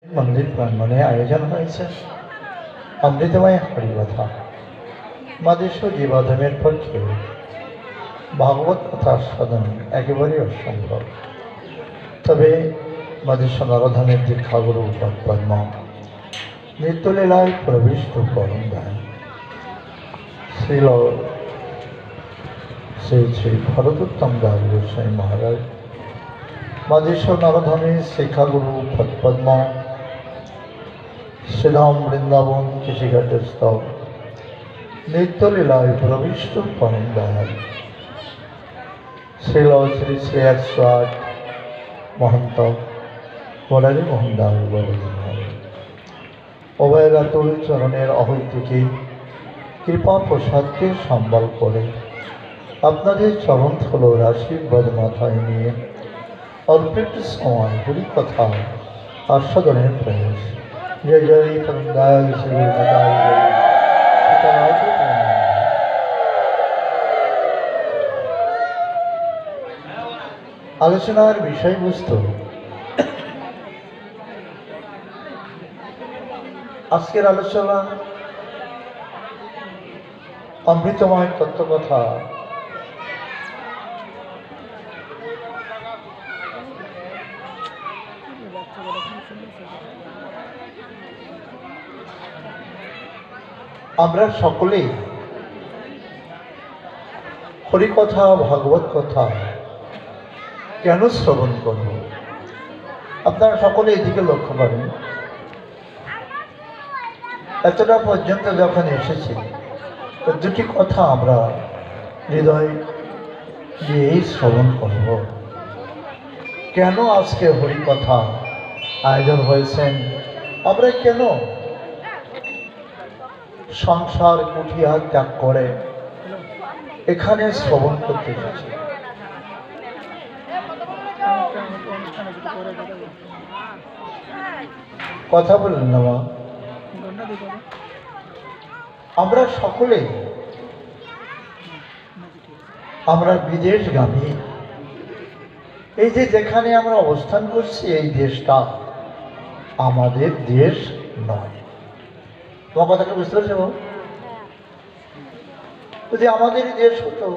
मंदिर प्रांगणे आयोजन হয়েছে অমৃতময় হরিকথা। মাদেশ জীবাধমের পক্ষে ভাগবত কথা আস্বাদন একেবারেই অসম্ভব। তবে মাদেশ নরধনের দীক্ষাগুরু পদ্ম নিত্যলীলায় প্রবিষ্ট পরম দায় শ্রীল শ্রী শ্রী ভরতোত্তম দাস গোস্বামী মহারাজ মাদেশ নরধনের শিক্ষাগুরু পদ্ম শ্রীধাম বৃন্দাবন কৃষিঘাটস্থ নিত্যলীলায় প্রবিষ্ট পরম দয়াল শ্রীল শ্রী শ্রী 108 মহন্ত মুরারি মোহন দাস বড়দিন অভয়রাতুল চরণের অহৈতুকী কৃপা প্রসাদকে সম্বল করে আপনাদের চরণ থলোর আশীর্বাদ মাথায় নিয়ে অল্পিত সময় হরি কথা আস্বাদনের প্রয়াস। जय जय परमदयाल श्री आलोचनार विषयबस्तु आजकेर आलोचना अमृतमय तत्वकथा। আমরা সকলেই হরিকথা ভাগবত কথা কেন শ্রবণ করব? আপনারা সকলে এদিকে লক্ষ্য করেন, এতটা পর্যন্ত যখন এসেছি তো দুটি কথা আমরা হৃদয় দিয়েই শ্রবণ করব। কেন আজকে হরিকথা আয়োজন হয়েছেন? আমরা কেন সংসার কুঠিয়া ত্যাগ করে এখানে শ্রবণ করতে এসেছি? কথা বললেন না মা? আমরা সকলে আমরা বিদেশগামী। এই যে যেখানে আমরা অবস্থান করছি এই দেশটা আমাদের দেশ নয়। তোমার কথাটা বুঝতে পারছো? যদি আমাদের দেশ হতো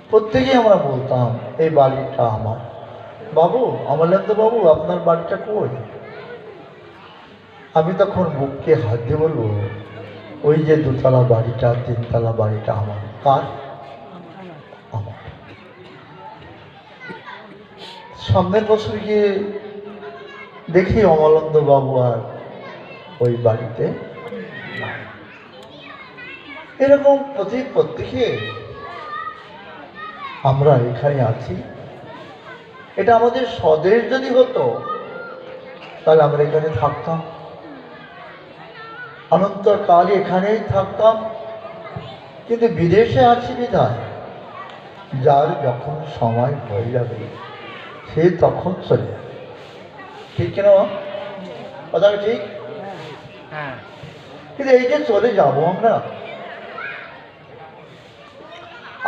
প্রত্যেকেই আমরা বলতাম এই বাড়িটা আমার। বাবু অমলেন্দ্র বাবু আপনার বাড়িটা কই? আমি তখন বুককে হাত দিয়ে বলবো ওই যে দুতলা বাড়িটা তিনতলা বাড়িটা আমার। কার? আমার। সামনের বছর গিয়ে দেখি অমলেন্দ্র বাবু আর ওই বাড়িতে। এরকম প্রত্যেকে আমরা এখানে আছি। এটা আমাদের স্বদেশ যদি হতো তাহলে আমরা এখানে থাকতাম, অনন্তকাল এখানেই থাকতাম। কিন্তু বিদেশে আছি বিধায় যার যখন সময় হয়ে যাবে সে তখন চলে যাবে। ঠিক কিনা কথা ঠিক? কিন্তু এই যে চলে যাব আমরা,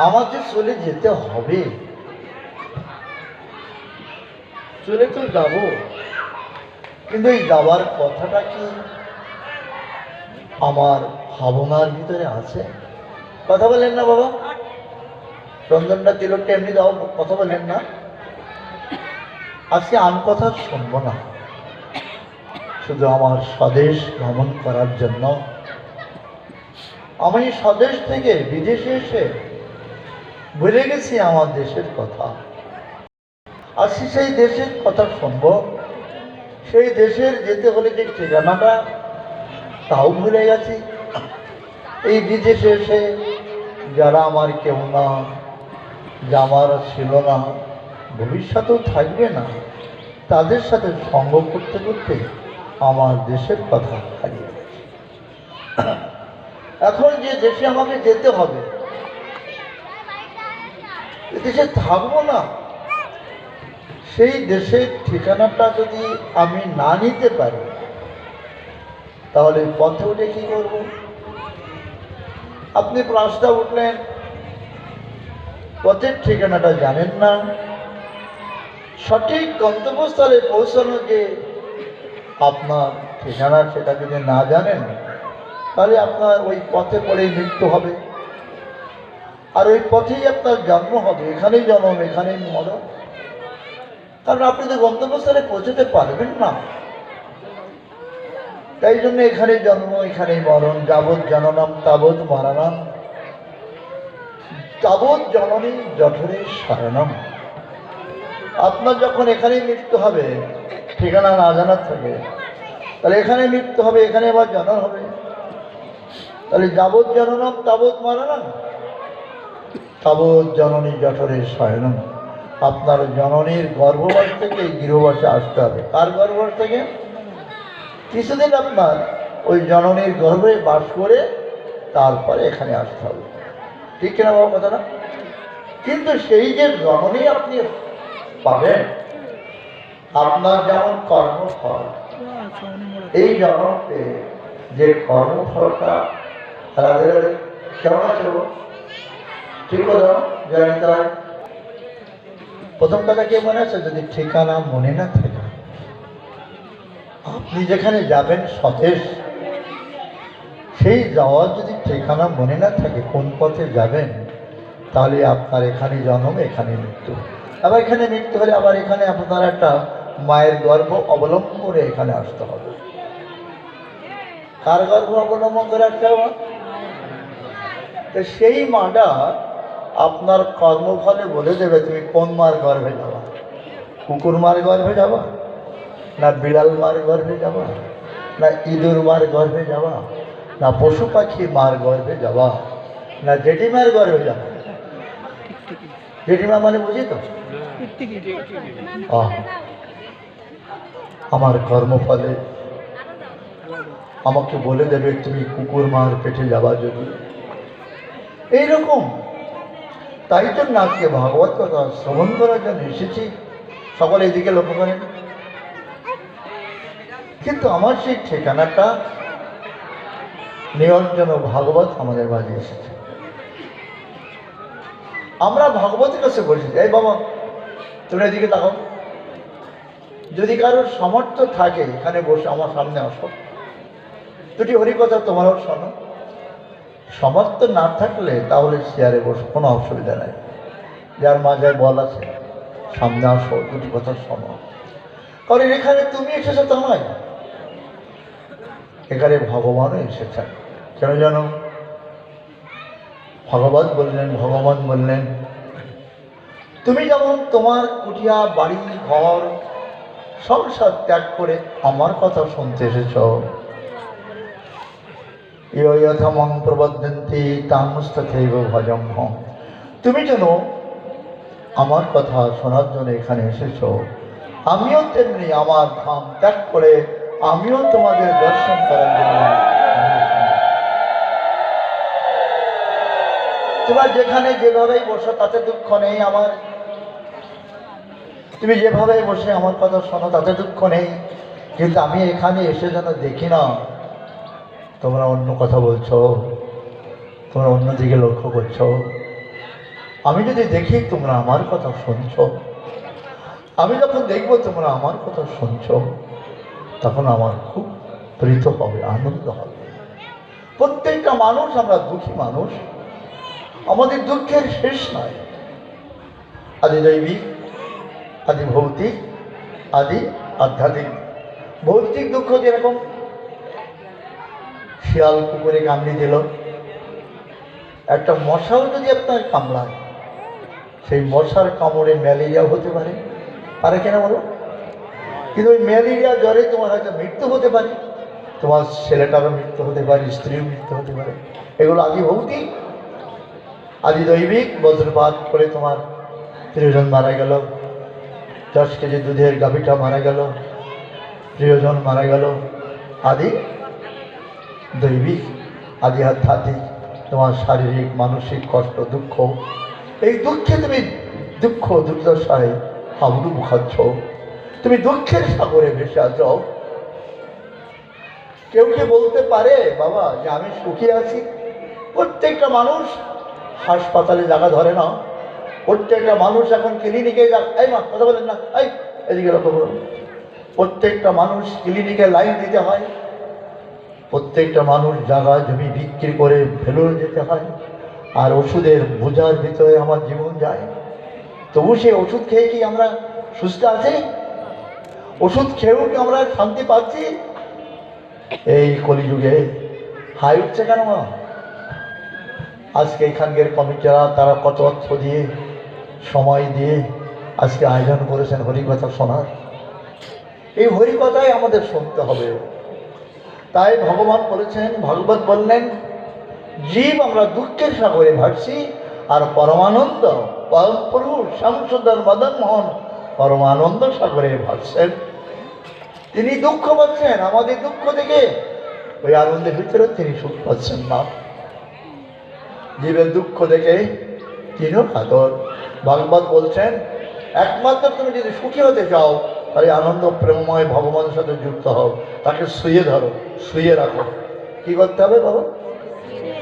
আমাদের চলে যেতে হবে, চলে তো যাব। কিন্তু এই যাবার কথাটা কি আমার ভাবনার ভিতরে আছে? কথা বলেন না বাবা? রঞ্জনটা তিলকটা এমনি দাও, কথা বলেন না? আজকে আমি কথা শুনবো না, শুধু আমার স্বদেশ ভ্রমণ করার জন্য আমি স্বদেশ থেকে বিদেশে এসে ভুলে গেছি আমার দেশের কথা। আজকে সেই দেশের কথা শুনবো, সেই দেশের যেতে হলে যে ঠিকানাটা তাও ভুলে গেছি। এই বিদেশে এসে যারা আমার কেউ না, যা আমার ছিল না, ভবিষ্যতেও থাকবে না, তাদের সাথে সঙ্গ করতে করতে আমার দেশের কথা হারিয়ে গেছে। এখন যে দেশে আমাকে যেতে হবে, দেশে থাকবো না, সেই দেশের ঠিকানাটা যদি আমি না নিতে পারি তাহলে পথে উঠে কি করব? আপনি প্রশ্নটা উঠলেন পথের ঠিকানাটা জানেন না, সঠিক গন্তব্যস্থলে পৌঁছানো যে আপনার ঠিকানা সেটা যদি না জানেন, তাহলে আপনার ওই পথে পড়েই মৃত্যু হবে, আর ওই পথেই আপনার জন্ম হবে, এখানেই জন্ম এখানেই মরণ। কারণ আপনি তো গন্তব্যস্থলে পৌঁছতে পারবেন না। তাই জন্য এখানেই জন্ম এখানেই মরণ। যাবৎ জননম তাবৎ মরণম, তাবৎ জননী জঠরে শরণম। আপনার যখন এখানেই মৃত্যু হবে, ঠিকানা না জানার থাকে, তাহলে এখানে মৃত্যু হবে, এখানে আবার জনন হবে। তাহলে যাবৎ জননম তাবৎ মরণম, তাবৎ জননী জঠরে শয়নম। আপনার জননীর গর্ভবাস থেকে গৃহবাসে আসতে হবে। কার গর্ভবাস থেকে? কিছুদিন আপনার ওই জননীর গর্ভে বাস করে তারপরে এখানে আসতে হবে। ঠিক কিনা বাবা কথাটা? কিন্তু সেই যে জননী আপনি পাবেন, আপনার যেমন কর্মফল, এই জনমতে যে কর্মফলটা কেমন আছে? ঠিক কথা জানিতে হয়। প্রথম কথা কি মনে আছে? যদি ঠিকানা মনে না থাকে, আপনি যেখানে যাবেন স্বদেশ, সেই যাওয়ার যদি ঠিকানা মনে না থাকে, কোন পথে যাবেন, তাহলে আপনার এখানে জন্ম এখানে মৃত্যু। আবার এখানে মৃত্যু হলে আবার এখানে আপনার একটা মায়ের গর্ভ অবলম্বন করে এখানে আসতে হবে। কার গর্ভ অবলম্বন করে আসতে হবে? তো সেই মাটা আপনার কর্মফলে বলে দেবে তুমি কোন মার গর্ভে যাবা। কুকুর মার গর্ভে যাবা, না বিড়াল মার গর্ভে যাবা, না ইঁদুর মার গর্ভে যাবা, না পশু পাখি মার গর্ভে যাবা, না জেঠিমার গর্ভে যাবা। জেঠিমা মানে বুঝি তো? আমার কর্মফলে আমাকে বলে দেবে তুমি কুকুর মার পেটে যাবা যদি। এইরকম। তাই জন্য আজকে ভাগবত কথা শ্রবণ করার জন্য এসেছি। সকলে এদিকে লক্ষ্য করেন। কিন্তু আমার সেই ঠিকানাটা নেওয়ার জন্য ভাগবত আমাদের মাঝে এসেছে। আমরা ভাগবতের কাছে বলছি, এই বাবা তুমি এদিকে তাকাও, যদি কারোর সামর্থ্য থাকে এখানে বসে আমার সামনে আসো, দুটি হরিকথা তোমারও শোনো। সামর্থ্য না থাকলে তাহলে চেয়ারে বসো, কোনো অসুবিধা নাই। যার মাঝে বল আছে সামনে আসো, দুটি কথা শোনো। কারণ এখানে তুমি এসেছো তা নয়, এখানে ভগবানও এসেছেন। কেন জানো? ভগবান বললেন তুমি যেমন তোমার কুটিয়া বাড়ি ঘর সংসার ত্যাগ করে আমার কথা শুনতে এসেছ, ইয়থামং প্রবদ্ধন্তি তামস্তথৈব ভজম্যহম। তুমি যেন আমার কথা শোনার জন্য এখানে এসেছ, আমিও তেমনি আমার ধাম ত্যাগ করে আমিও তোমাদের দর্শন করার জন্য। তোমরা যেখানে যেভাবেই বসো তাতে দুঃখ নেই আমার। তুমি যেভাবে বসে আমার কথা শোনো তাতে দুঃখ নেই। কিন্তু আমি এখানে এসে যেন দেখি না তোমরা অন্য কথা বলছো, তোমরা অন্যদিকে লক্ষ্য করছো। আমি যদি দেখি তোমরা আমার কথা শুনছো, আমি যখন দেখবো তোমরা আমার কথা শুনছো, তখন আমার খুব প্রীত হবে, আনন্দ হবে। প্রত্যেকটা মানুষ আমরা দুঃখী মানুষ, আমাদের দুঃখের শেষ নয়। আদি দৈবিক, আদি ভৌতিক, আদি আধ্যাত্মিক। ভৌতিক দুঃখ যেরকম শিয়াল কুকুরে কামড়ে দিল, একটা মশাও যদি আপনার কামড়ায়, সেই মশার কামড়ে ম্যালেরিয়া হতে পারে, পারে কেন বলো? কিন্তু ওই ম্যালেরিয়া জ্বরে তোমার হয়তো মৃত্যু হতে পারে, তোমার ছেলেটারও মৃত্যু হতে পারে, স্ত্রীর মৃত্যু হতে পারে। এগুলো আদি ভৌতিক। আদি দৈবিক, বজ্রপাত করে তোমার প্রিয়জন মারা গেল, 10 কেজি দুধের গাভীটা মারা গেল, প্রিয়জন মারা গেল। আদি দৈবিক। আদি আধ্যাত্মিক, তোমার শারীরিক মানসিক কষ্ট দুঃখ, এই দুঃখে তুমি দুঃখ দুর্দশায় হাবুডুবু খাচ্ছ, তুমি দুঃখের সাগরে ভেসে আছো। কেউ কি বলতে পারে বাবা যে আমি সুখী আছি? প্রত্যেকটা মানুষ হাসপাতালে জায়গা ধরে না, প্রত্যেকটা মানুষ এখন ক্লিনিকে এই মা কথা বলেন না, এই এদিকে লক্ষ্য করুন, প্রত্যেকটা মানুষ ক্লিনিকে লাইন দিতে হয়, প্রত্যেকটা মানুষ জায়গা জমি বিক্রি করে ভেলোর যেতে হয়, আর ওষুধের বোঝার ভিতরে আমার জীবন যায়। তবু সেই ওষুধ খেয়ে কি আমরা সুস্থ আছি? ওষুধ খেয়েও কি আমরা শান্তি পাচ্ছি? এই কলিযুগে হাই উঠছে কেন? আজকে এখানকার কমিটিরা তারা কত অর্থ দিয়ে সময় দিয়ে আজকে আয়োজন করেছেন হরিকথা শোনার। এই হরিকথাই আমাদের শুনতে হবে। তাই ভগবান বলেছেন, ভাগবত বললেন, জীব আমরা দুঃখের সাগরে ভাসছি, আর পরমানন্দ পরম পুরুষ শ্যামসুন্দর মদন মোহন পরমানন্দ সাগরে ভাসছেন। তিনি দুঃখ পাচ্ছেন, আমাদের দুঃখ থেকে ওই আনন্দের ভিতরে তিনি সুখ পাচ্ছেন না। জীবের দুঃখ দেখে তিনিও কাতর। ভাগবত বলছেন, একমাত্র তুমি যদি সুখী হতে চাও তাহলে আনন্দ প্রেমময় ভগবানের সাথে যুক্ত হও, তাকে শুয়ে ধরো, শুয়ে রাখো। কি করতে হবে বাবা?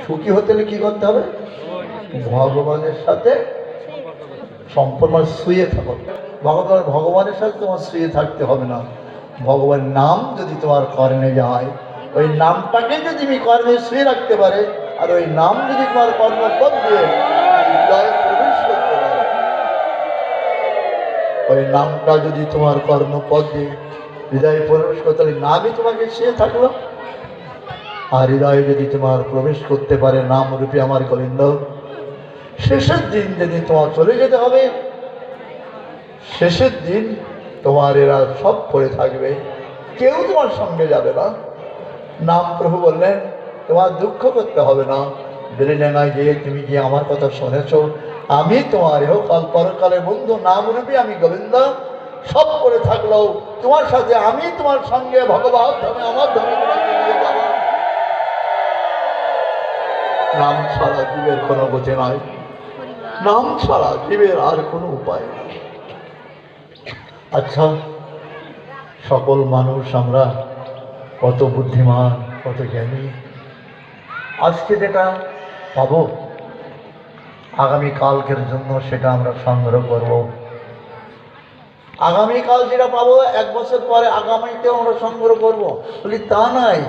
সুখী হতে হলে কি করতে হবে? ভগবানের সাথে সম্পূর্ণ শুয়ে থাকো। ভগবানের সাথে তোমার শুয়ে থাকতে হবে না, ভগবানের নাম যদি তোমার কর্ণে যায়, ওই নামটাকে যদি তুমি কর্ণে শুয়ে রাখতে পারে, আর ওই নাম যদি তোমার কর্মপদ দিয়ে হৃদয়ে প্রবেশ করতে পারে, ওই নামটা যদি তোমার কর্মপদ দিয়ে হৃদয়ে প্রবেশ করতে পারে, নামই তোমাকে শুয়ে থাকলো। আর হৃদয়ে যদি তোমার প্রবেশ করতে পারে নাম রূপে আমার গোবিন্দ, শেষের দিন যদি তোমার চলে যেতে হবে, শেষের দিন তোমার এরা সব পড়ে থাকবে, কেউ তোমার সঙ্গে যাবে না। নাম প্রভু বললেন, তোমার দুঃখ করতে হবে না। বেরেনে নয় যে তুমি যে আমার কথা শুনেছ, আমি তোমার ইহকাল পরকালের বন্ধু, নাম রূপে আমি গোবিন্দ, সব করে থাকলেও তোমার সাথে আমি তোমার সঙ্গে ভগবান ধামে আমার ধামে তোমাকে নিয়ে যাব। নাম ছাড়া জীবের কোনো গতি নাই, নাম ছাড়া জীবের আর কোনো উপায় নেই। আচ্ছা, সকল মানুষ আমরা কত বুদ্ধিমান, কত জ্ঞানী। আজকে যেটা পাবো আগামীকালকের জন্য সেটা আমরা সংগ্রহ করব। আগামীকাল যেটা পাবো 1 বছর পরে আগামীতেও আমরা সংগ্রহ করব বলি তা নাই।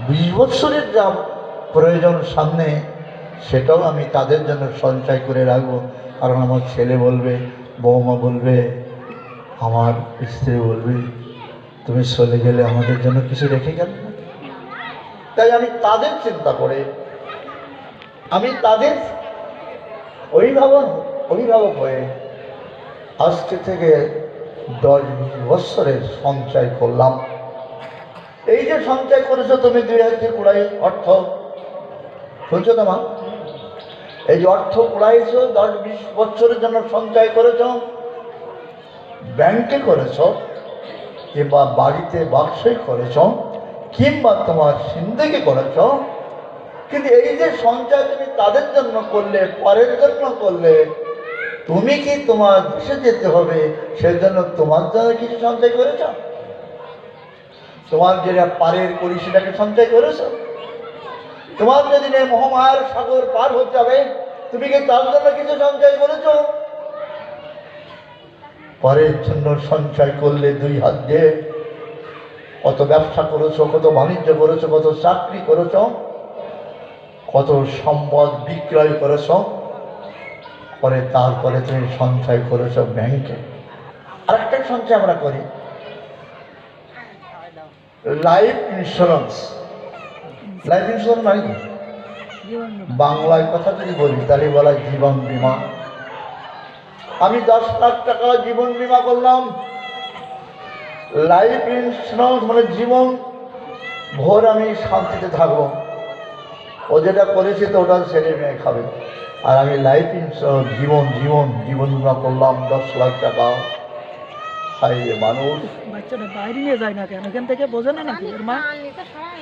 20 বছরের যা প্রয়োজন সামনে, সেটাও আমি তাদের জন্য সঞ্চয় করে রাখবো। কারণ আমার ছেলে বলবে, বৌমা বলবে, আমার স্ত্রী বলবে, তুমি চলে গেলে আমাদের জন্য কিছু রেখে গেল না। তাই আমি তাদের চিন্তা করে, আমি তাদের অভিভাবক হয়ে আজকে থেকে 10-20 বছরের সঞ্চয় করলাম। এই যে সঞ্চয় করেছো তুমি 2000 কুড়াই অর্থ, শুনছো তো মা? এই যে অর্থ কুড়াইছো, 10-20 বছরের জন্য সঞ্চয় করেছ, ব্যাংকে করেছ, কিংবা বাড়িতে বাক্সে করেছ, কিংবা তোমার সিন্ধুকে করেছ, কিন্তু এই যে সঞ্চয় তুমি তাদের জন্য করলে, পরের জন্য করলে, তুমি কি তোমার দেশে যেতে হবে সেজন্য তোমার জন্য কিছু সঞ্চয় করেছ? তোমার যেটা পারের করি সেটাকে সঞ্চয় করেছ? তোমার যেদিন মহামায়ার সাগর পার হতে যাবে, তুমি কি তার জন্য কিছু সঞ্চয় করেছ? পরের জন্য সঞ্চয় করলে 2 হাত দিয়ে কত ব্যবসা করেছো, কত বাণিজ্য করেছো, কত চাকরি করেছ, কত সম্পদ বিক্রয় করেছ, পরে তারপরে তুমি সঞ্চয় করেছ ব্যাংকে। আরেকটা সঞ্চয় আমরা করি, লাইফ ইন্স্যুরেন্স। লাইফ ইন্স্যুরেন্স মানে কি? বাংলায় কথা যদি বলি তাহলে বলা জীবন বীমা। আমি 10 লাখ টাকা জীবন বীমা করলাম। লাইফ ইন্স্যুরেন্স মানে জীবন ভোর আমি শান্তিতে থাকবো। ও যেটা করেছে তো ওটা ছেলে মেয়ে খাবে, আর আমি লাইফ ইন্স্যুরেন্স জীবন বীমা করলাম 10 লাখ টাকা। হাই রে মানুষ, বাচ্চাটা বাইরে নিয়ে যায় না কেন? এখান থেকে বোঝে না নাকি?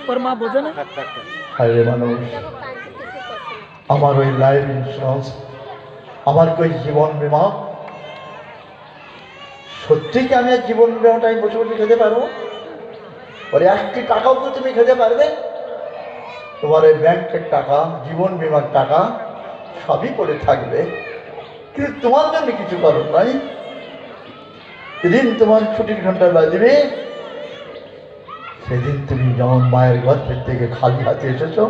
ওর মা বোঝে না? হাই রে মানুষ, আমার ওই লাইফ ইন্স্যুরেন্স, আমার ওই জীবন বীমা, সত্যি কি আমি জীবন বীমাটা আমি বসে বসে খেতে পারবো? ওর 1টি টাকাও তো তুমি খেতে পারবে? তোমার ওই ব্যাংকের টাকা, জীবন বীমার টাকা সবই পড়ে থাকবে, কিন্তু তোমার জন্য কিছু করো নাই। যেদিন তোমার ছুটির ঘন্টা বাজবে, সেদিন তুমি যেমন মায়ের গর্ভের থেকে খালি হাতে এসেছো,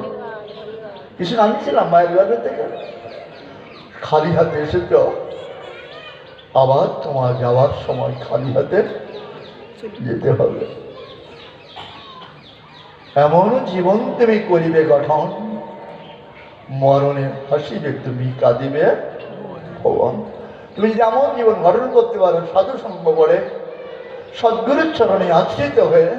কিছু আনছিলাম মায়ের গর্ভের থেকে, খালি হাতে এসেছো, আবার তোমার যাওয়ার সময় খালি হাতে যেতে হবে। এমন জীবন তুমি করিবে গঠন, মরণে হাসিবে তুমি কাঁদিবে ভবন। তুমি যদি এমন জীবন গঠন করতে পারো, সাধু সঙ্গ করে সদ্গুরুর চরণে আশ্রিত হয়ে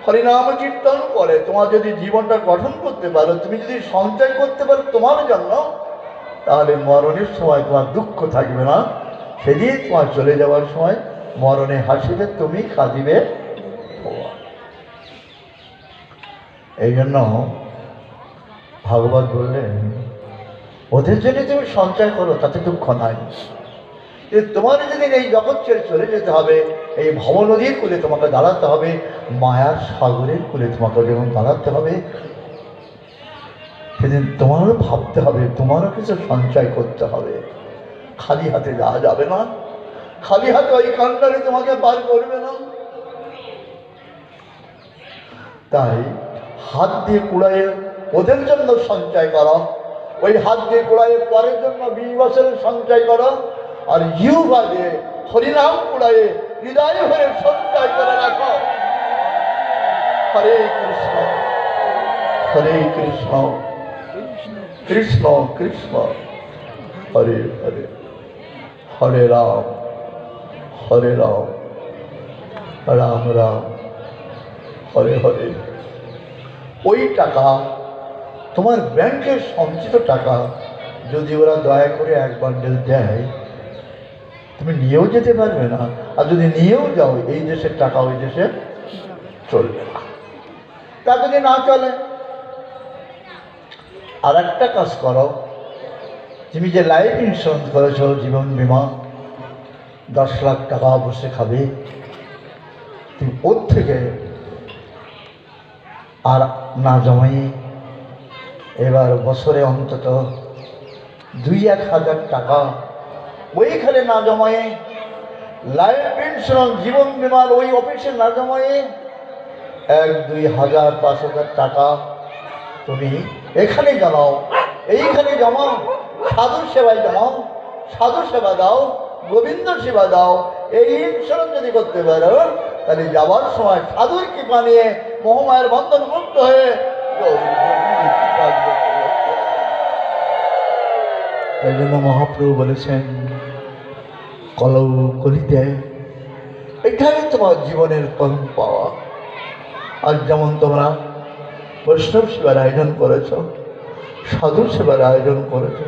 হরিনাম কীর্তন করে তোমার যদি জীবনটা গঠন করতে পারো, তুমি যদি সঞ্চয় করতে পারো তোমার জন্য, তাহলে মরণের সময় তোমার দুঃখ থাকবে না। সেদিন তোমার চলে যাওয়ার সময় মরণে হাসিবে তুমি কাঁদিবে ভগবান। এই জন্য ভাগবত বললেন, ওদের জন্য তুমি সঞ্চয় করো, তাতে দুঃখ নাই। তোমার যেদিন এই জগৎ ছেড়ে চলে যেতে হবে, এই ভব নদীর কূলে তোমাকে দাঁড়াতে হবে, মায়ার সাগরের কূলে তোমাকে যখন দাঁড়াতে হবে, সেদিন তোমারও ভাবতে হবে, তোমারও কিছু সঞ্চয় করতে হবে। খালি হাতে যাওয়া যাবে না, খালি হাতে ওই কান্ডারে তোমাকে পার করবে না। তাই হাত দিয়ে কুড়াইয়ে ওদের জন্য সঞ্চয় করো, ওই হাত দিয়ে কুড়াইয়ে পরের জন্য 20 বছরের সঞ্চয় করো, আর জিহ্বা দিয়ে হরিনাম কুড়াইয়ে হৃদয় ভরে সঞ্চয় করে রাখো। হরে কৃষ্ণ হরে কৃষ্ণ কৃষ্ণ কৃষ্ণ হরে হরে, হরে রাম রাম রাম হরে হরে। ওই টাকা তোমার ব্যাংকের সঞ্চিত টাকা যদি ওরা দয়া করে এক বান্ডেল দেয়, তুমি নিয়েও যেতে পারবে না, আর যদি নিয়েও যাও এই দেশের টাকা ওই দেশে চলবে না। তা যদি না চলে, আর একটা কাজ করো, তুমি যে লাইফ ইন্স্যুরেন্স করেছো, জীবন বিমা 10 লাখ টাকা বসে খাবে, তুমি ওর থেকে আর না জমাই এবার বছরে অন্তত 2-1 হাজার টাকা ওইখানে না জমায়ে, লাইফ ইন্স্যুরেন্স জীবন বিমার ওই অফিসে না জমায়ে 1-2 হাজার 5,000 টাকা তুমি এখানে জমাও, এইখানে জমাও, সাধু সেবায় জমাও, সাধু সেবা দাও, গোবিন্দ সেবা দাও। এই ইন্স্যুরেন্স যদি করতে পারো, তাহলে যাওয়ার সময় সাধুর কৃপা নিয়ে মোহমায়ের বন্ধন মুক্ত হয়ে এই জন্য মহাপ্রভু বলেছেন, কলৌ কলিতে এটাই তোমার জীবনের পরম পাওয়া। আজ যেমন তোমরা বৈষ্ণব সেবার আয়োজন করেছ, সাধু সেবার আয়োজন করেছ,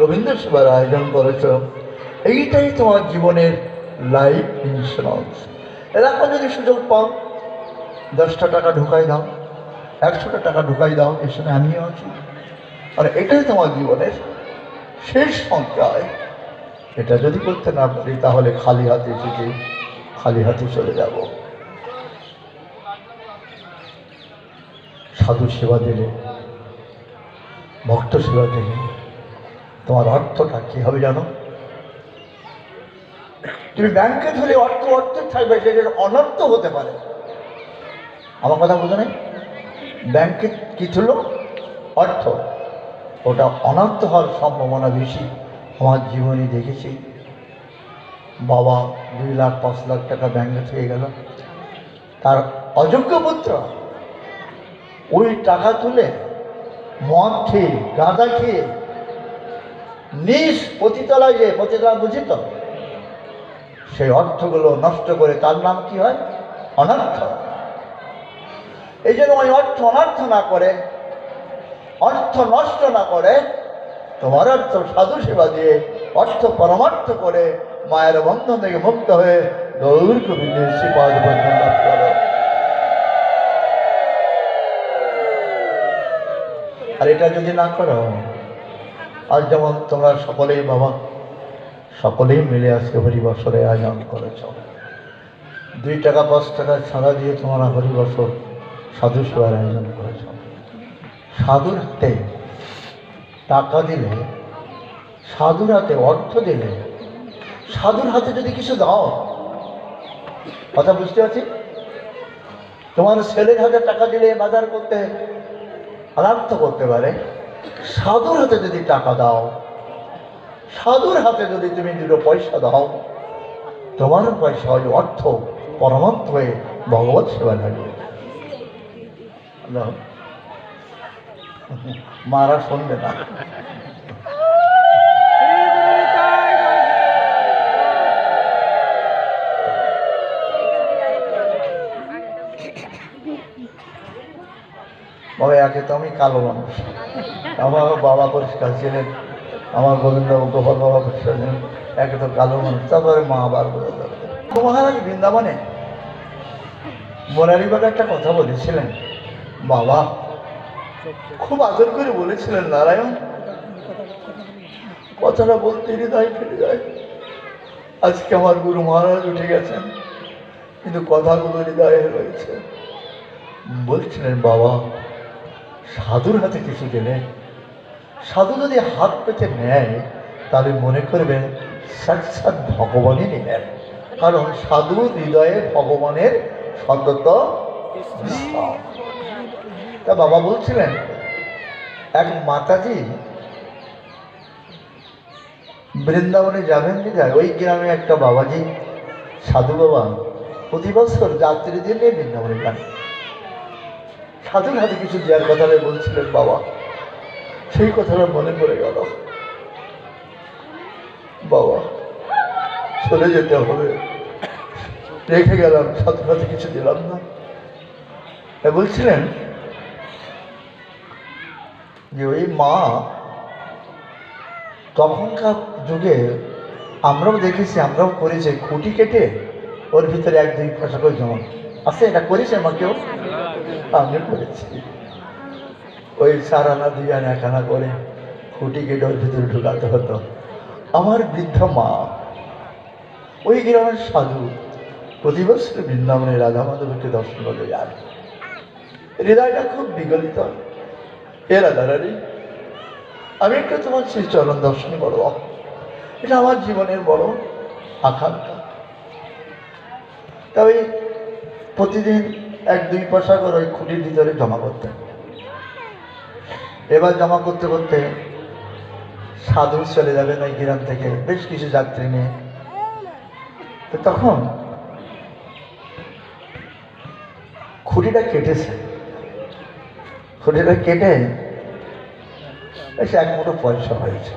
রবীন্দ্র সেবার আয়োজন করেছ, এইটাই তোমার জীবনের লাইফ ইন্স্যুরেন্স। এরকম যদি সুযোগ পাও, 10টা টাকা ঢুকাই দাও, 100টা টাকা ঢুকাই দাও, এর সঙ্গে আমিও আছি। আর এটাই তোমার জীবনের শেষ সঞ্চয়। এটা যদি করতে না পারি, তাহলে খালি হাতে এসেছি, খালি হাতে চলে যাব। সাধু সেবা দিলে, ভক্ত সেবা দিলে তোমার অর্থটা কী হবে জানো? তুমি ব্যাংকে ধরে অর্থ থাকবে, সেটার অনর্থ হতে পারে। আমার কথা বোঝো নাই? ব্যাংকে কি ছিল? অর্থ, ওটা অনর্থ হওয়ার সম্ভাবনা বেশি। আমার জীবনে দেখেছি, বাবা 2 লাখ 5 লাখ টাকা ব্যাংকে থেকে গেল, তার অযোগ্য পুত্র ওই টাকা তুলে মদ খেয়ে, গাঁজা খেয়ে, নিজ পতিতলায় যে, পতিতলা বুঝি তো, সেই অর্থগুলো নষ্ট করে, তার নাম কি হয়? অনর্থ। এই জন্য ওই অর্থ অনর্থ না করে, অর্থ নষ্ট না করে, তোমার অর্থ সাধু সেবা দিয়ে, অর্থ পরমার্থ করে, মায়ের বন্ধন থেকে মুক্ত হয়ে গৌর গোবিন্দের শ্রীপাদ বন্ধন লাভ করো। আর এটা যদি না করো, আজ যেমন তোমরা সকলেই বাবা, সকলেই মিলে আজকে হরিবর্ষরে আয়োজন করেছ, 2 টাকা 5 টাকা ছাড়া দিয়ে তোমরা হরিবর্ষর সাধু সেবার আয়োজন করেছ। সাধুর হাতে টাকা দিলে, সাধুর হাতে অর্থ দিলে, সাধুর হাতে যদি কিছু দাও, কথা বুঝতে পারছি, তোমার ছেলের হাতে টাকা দিলে বাজার করতে আরাধ্য করতে পারে, সাধুর হাতে যদি টাকা দাও, সাধুর হাতে যদি তুমি 2 পয়সা দাও, তোমার পয়সা ওই অর্থ পরমাত্ম হয়ে ভগবত সেবা লাগবে। মারা শুনবে না। বাবা, একে তো আমি কালো মানুষ, আমার বাবা পরিষ্কার ছিলেন, আমার গোবিন্দ গোপাল বাবা পরিষ্কার ছিলেন, একে তো কালো মানুষ। তারপরে মা আবার বলে মহারাজ বৃন্দাবনে মোরারিবাগ একটা কথা বলেছিলেন, বাবা খুব আদর করে বলেছিলেন, নারায়ণ কথাটা বলতে হৃদয় ফিরে যায়। আজকে আমার গুরু মহারাজ উঠে গেছেন, কিন্তু কথাগুলো হৃদয়ে রয়েছে। বলছিলেন, বাবা সাধুর হাতে কিছু গেলে, সাধু যদি হাত পেতে নেয় তাহলে মনে করবেন সাক্ষাৎ ভগবানই নিলেন, কারণ সাধুর হৃদয়ে ভগবানের সন্তত বিস্তার। তা বাবা বলছিলেন, এক মাতাজি বৃন্দাবনে যাবেন কি যায়, ওই গ্রামে একটা বাবাজি সাধু বাবা প্রতি বছর যাত্রীদের নিয়ে বৃন্দাবনে যান। সাধুর হাতে কিছু দেওয়ার কথাটা বলছিলেন বাবা, সেই কথাটা মনে পড়ে গেল। বাবা চলে যেতে হবে, রেখে গেলাম, সাধুর হাতে কিছু দিলাম না। বলছিলেন যে ওই মা তখনকার যুগে আমরাও দেখেছি, আমরাও করেছি, খুঁটি কেটে ওর ভিতরে 1-2 পয়সা করে জমা আছে, এটা করেছে মা কেউ? আমি করেছি। ওই 4 আনা 2 আনা 1 আনা করে খুঁটি কেটে ওর ভিতরে ঢুকাতে হতো। আমার বৃদ্ধা মা ওই গ্রামের সাধু প্রতি বছর বৃন্দাবনে রাধা মাধবকে দর্শন করতে যান। হৃদয়টা খুব বিগলিত, হে রাধারানী আমি একটু তোমার সেই চরণ দর্শন করব, এটা আমার জীবনের বড় আকাঙ্ক্ষা। তবে প্রতিদিন 1-2 পয়সা করে ওই খুঁটির ভিতরে জমা করতেন। এবার জমা করতে করতে সাধু চলে যাবেন ওই গ্রাম থেকে বেশ কিছু যাত্রী নিয়ে। তো তখন খুঁটিটা কেটেছে, খুঁটিটা কেটে বেশ 1 মুঠো পয়সা হয়েছে।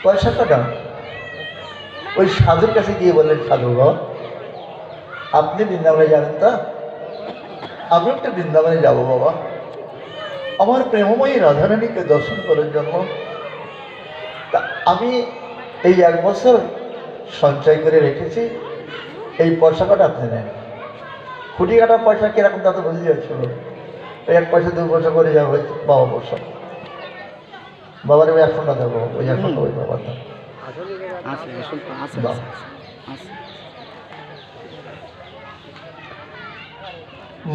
পয়সাটা ওই সাধুর কাছে গিয়ে বললেন, সাধু বাবা আপনি বৃন্দাবনে যাবেন? তা আমি একটা বৃন্দাবনে যাব বাবা, আমার প্রেমময়ী রাধারানীকে দর্শন করার জন্য। তা আমি এই 1 বছর সঞ্চয় করে রেখেছি, এই পয়সাটা আপনি নেন। খুঁটি কাটার পয়সা কিরকম তা তো বুঝে যাচ্ছিল, ওই 1 পয়সা 2 পয়সা করে যাওয়া হয়েছে। বাবা বসা, বাবার ওই 1 টাকা দেবো, ওই 1 টাকা ওই বাবার দাম।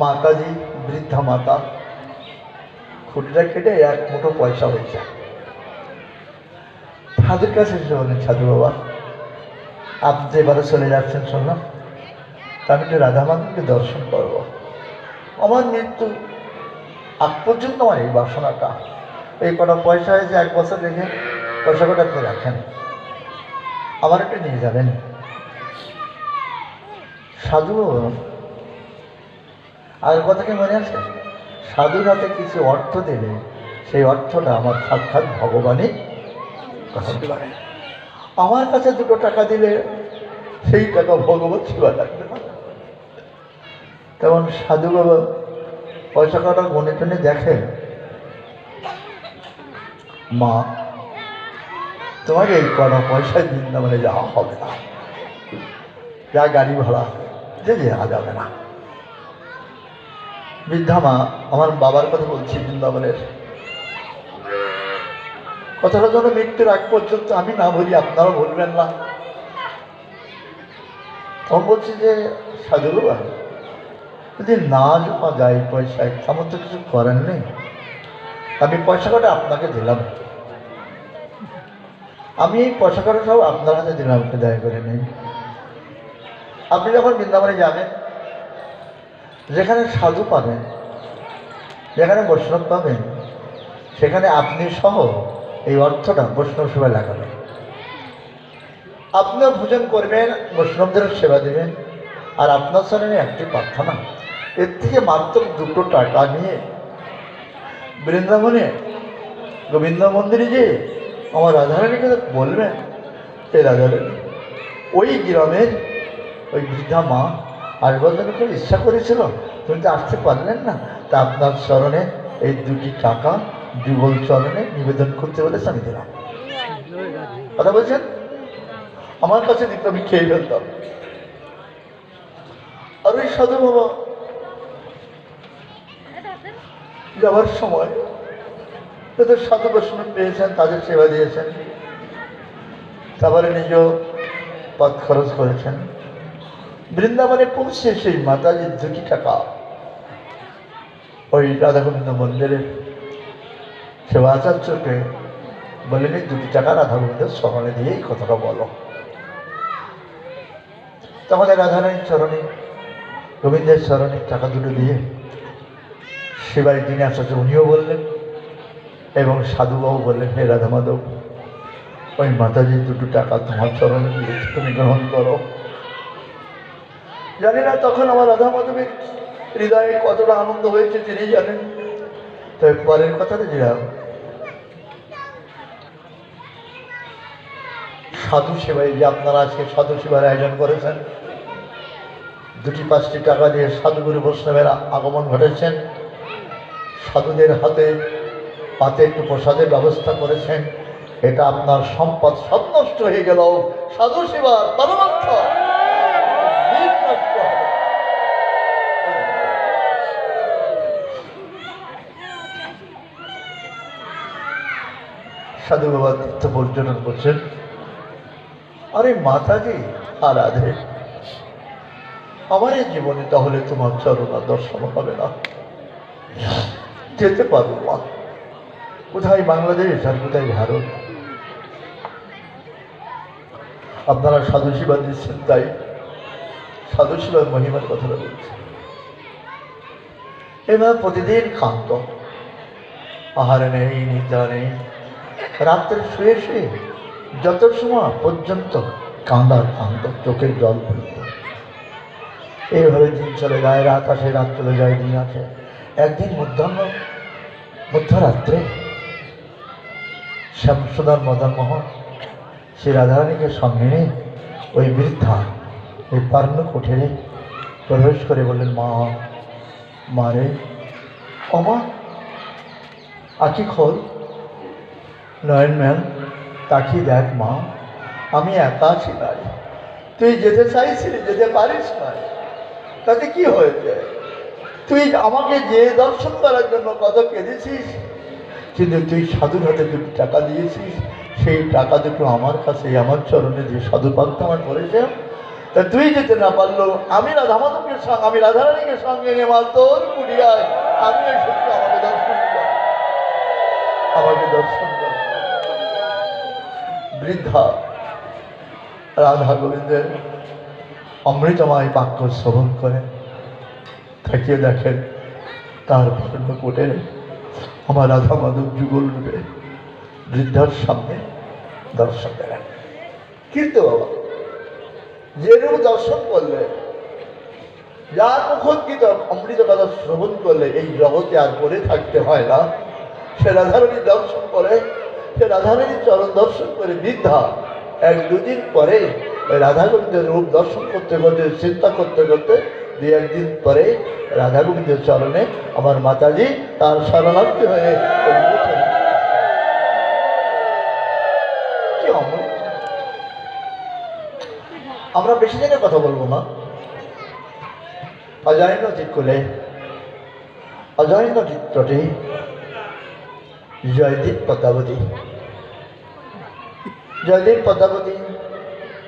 মাতাজি বৃদ্ধা মাতা খুঁটিটা কেটে 1 মুঠো পয়সা হয়েছে। সাধুর কাছে এসে বলেন, সাধু বাবা আপনি যে এবারে চলে যাচ্ছেন শুনলাম, তা আমি একটু রাধা মাধবকে দর্শন করব। আমার মৃত্যু আগ পর্যন্ত আমার এই বাসনাটা, এই কটা পয়সা হয়েছে 1 বছর রেখে পয়সা কটা আপনি রাখেন, আমার একটু নিয়ে যাবেন। সাধু আর কথা কি মনে আছে, সাধুর হাতে কিছু অর্থ দিলে সেই অর্থটা আমার সাক্ষাৎ ভগবানই গ্রহণ করে। আমার কাছে 2 টাকা দিলে সেই টাকা ভগবত সেবা লাগবে না। তেমন সাধু বাবা পয়সা কটা গনে টনে দেখেন, মা তোমার এই কটা পয়সায় বৃন্দাবনে যাওয়া হবে না, যা গাড়ি ভাড়া যে যাওয়া যাবে না। বৃদ্ধা মা আমার বাবার কথা বলছি, বৃন্দাবনের কথাটা যেন মৃত্যুর আগ পর্যন্ত আমি না বলি, আপনারা বলবেন না। তখন বলছি যে সাধু বাবা যদি না জমা যায় পয়সায়, আমার তো কিছু করেন নেই, আমি পয়সা কটা আপনাকে দিলাম, আমি এই পয়সা কটা সব আপনার হাতে দিলাম, একটু দয়া করে নেই। আপনি যখন বৃন্দাবনে যাবেন যেখানে সাধু পাবেন, যেখানে বৈষ্ণব পাবেন, সেখানে আপনি সহ এই অর্থটা বৈষ্ণব সেবায় লাগাবেন। আপনিও ভোজন করবেন, বৈষ্ণবদের সেবা দেবেন, আর আপনার সামনে একটি প্রার্থনা, এর থেকে মাত্র 2 টাকা নিয়ে বৃন্দাবনে গোবিন্দ মন্দিরে যে আমার রাধারানীকে বলবেন, এই রাধারানী ওই গ্রামের ওই বৃদ্ধা মা আসবার জন্য খুব ইচ্ছা করেছিল, তুমি তো আসতে পারলেন না, তা আপনার চরণে এই 2 টাকা যুগল চরণে নিবেদন করতে বলেছে, আমি দিলাম। কথা বলছেন? আমার কাছে দিতে আমি খেয়ে ফেলতাম। আর ওই সাধু বাবা যাওয়ার সময় তাদের সাধু বৈষ্ণব পেয়েছেন, তাদের সেবা দিয়েছেন, তারপরে নিজেও পথ খরচ করেছেন। বৃন্দাবনে পৌঁছে সেই মাতাজির 2 টাকা ওই রাধাগোবিন্দ মন্দিরের সেবা আচার্যকে বলেন, 2 টাকা রাধাগোবিন্দের স্মরণে দিয়ে এই কথাটা বলো। তাহলে রাধারানীর চরণে, গোবিন্দের চরণে টাকা 2 দিয়ে সেবায় যিনি আচার্য উনিও বললেন, এবং সাধুবাবু বললেন, হে রাধা মাধব, ওই মাতাজির 2 টাকা তোমার চরণে দিয়েছে, তুমি গ্রহণ করো। জানি না তখন আমার রাধা মাধবের হৃদয়ে কতটা আনন্দ হয়েছে তিনি জানেন। তবে পরের কথাটা যেটা, সাধু সেবায় যে আপনারা আজকে সাধু সেবার আয়োজন করেছেন, 2-5 টাকা দিয়ে সাধুগুরু বৈষ্ণবের আগমন ঘটেছেন, সাধুদের হাতে পাতে একটু প্রসাদের ব্যবস্থা করেছেন, এটা আপনার সম্পদ সব নষ্ট হয়ে গেল। সাধু সেবার পরমার্থ সাধু বাবা তীর্থ পর্যটন করছেন। আরে মাতাজি আর রাধে, আমার এই জীবনে তাহলে তোমার চরণ দর্শন হবে না, যেতে পারবো মা। কোথায় বাংলাদেশ আর কোথায় ভারত? আপনারা সাধু সেবা দিচ্ছেন, তাই সাধু সেবার মহিমার কথাটা বলছি। এবার প্রতিদিন কান্ত, আহার নেই, নিদ্রা নেই, রাত্রে শুয়ে শুয়ে যত সময় পর্যন্ত কান্দার কান্দ, চোখের জল পড়ত। এইভাবে দিন চলে যায়, রাত আসে, রাত চলে যায়, দিন আসে। একদিন মধ্যরাত্রে শ্যামসুন্দর মদন মোহন শ্রী রাধারানীকে সঙ্গে নিয়ে ওই বৃদ্ধা ওই পার্ণ কুঠিরে প্রবেশ করে বললেন, মা, মারে, অমা আঁকি খোল, নয়ন ম্যাম তাকিয়ে দেখ মা, আমি একা আছি নাই, তুই যেতে চাইছিলি, যেতে পারিস না, তাতে কি হয়েছে? তুই আমাকে যে দর্শন করার জন্য কত কেঁদেছিস, কিন্তু তুই সাধুর হাতে 2 টাকা দিয়েছিস, সেই টাকা 2 আমার কাছে, আমার চরণে যে সাধু ভক্ত আমার করেছে, তা তুই যেতে না পারলেও আমি রাধামাধবকে সঙ্গে, আমি রাধারানীকে সঙ্গে নিয়ে মা তোর কুড়িয়ায় আমি সত্য, আমাকে দর্শন কর, আমাকে দর্শন কর। বৃদ্ধা রাধা গোবিন্দের অমৃতময় বাক্য শ্রবণ করেন, তাকিয়ে দেখেন তার পর্ণকূটে আমার রাধা মাধব যুগল রূপে বৃদ্ধার সামনে দর্শন দেন। কিন্তু বাবা, যেরূপ দর্শন করলে, যার মুখোদ্গীত অমৃত কথা শ্রবণ করলে এই জগতে আর পড়ে থাকতে হয় না, সে রাধারানীর দর্শন করে, সে রাধারানীর চরণ দর্শন করে বৃদ্ধা 1-2 দিন পরে ওই রাধা গোবিন্দের রূপ দর্শন করতে করতে, চিন্তা করতে করতে 2-1 দিন পরে রাধা গোবিন্দের চরণে আমার মাতাজি তার শরণার্থী হয়ে কি অমৃত। আমরা বেশি দিনের কথা বলবো না। অজয়ন চিৎকুলে অজয়ন চিত্রটি জয়দীপ পদ্মাবতী, জয়দীপ পদ্মাবতী